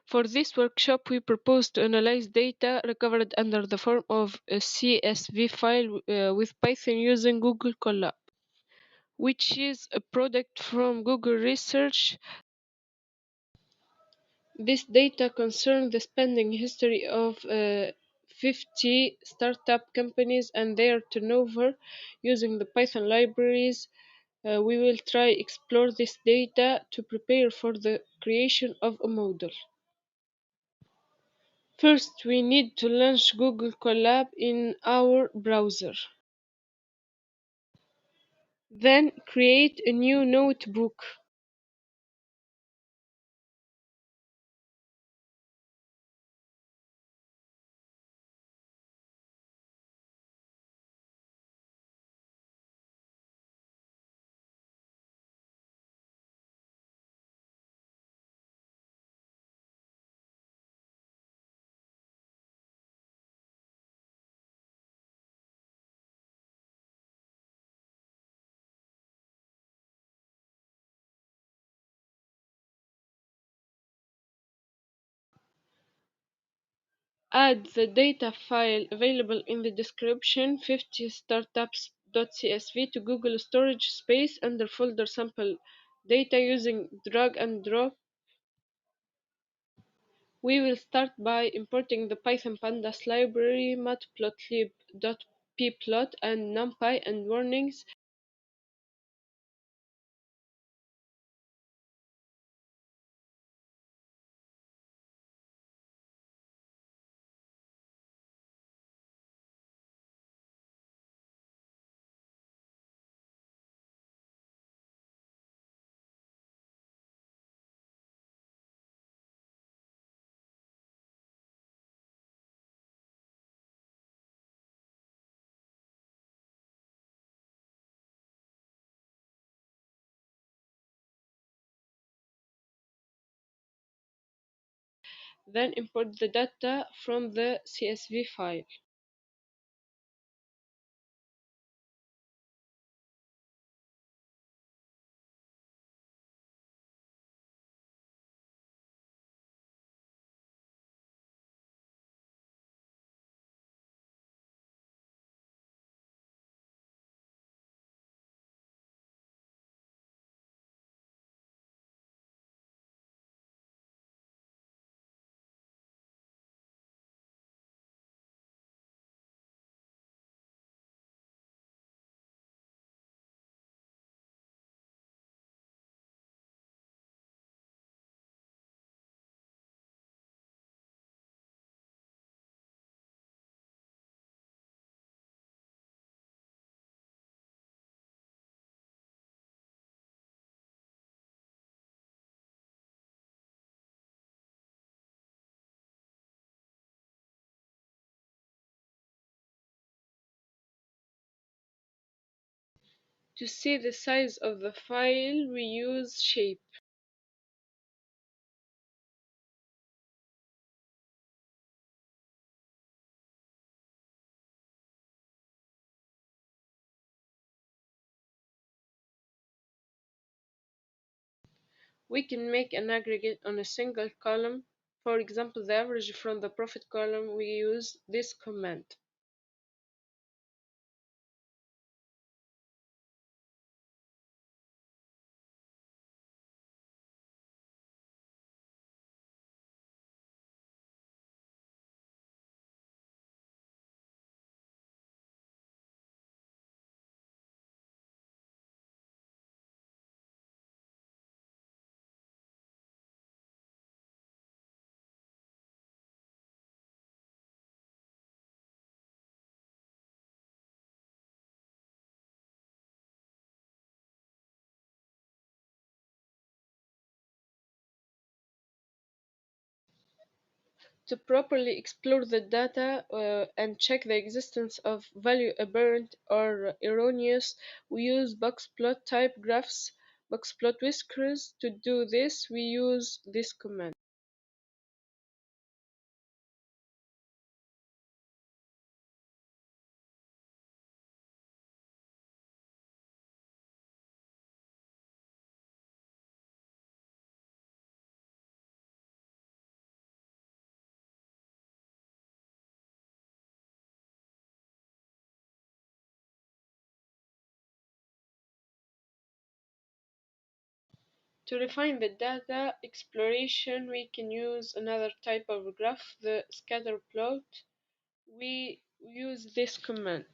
For this workshop, we propose to analyze data recovered under the form of a CSV file with Python using Google Colab, which is a product from Google Research. This data concerns the spending history of 50 startup companies and their turnover using the Python libraries. We will try explore this data to prepare for the creation of a model. First, we need to launch Google Colab in our browser. Then create a new notebook. Add the data file available in the description 50 startups.csv to Google storage space under folder sample data using drag and drop. We will start by importing the Python pandas library, matplotlib.pplot, and numpy and warnings. Then import the data from the CSV file. To see the size of the file, we use shape. We can make an aggregate on a single column. For example, the average from the profit column, we use this command. To properly explore the data and check the existence of value aberrant or erroneous, we use boxplot type graphs, boxplot whiskers. To do this, we use this command. To refine the data exploration, we can use another type of graph, the scatter plot. We use this command.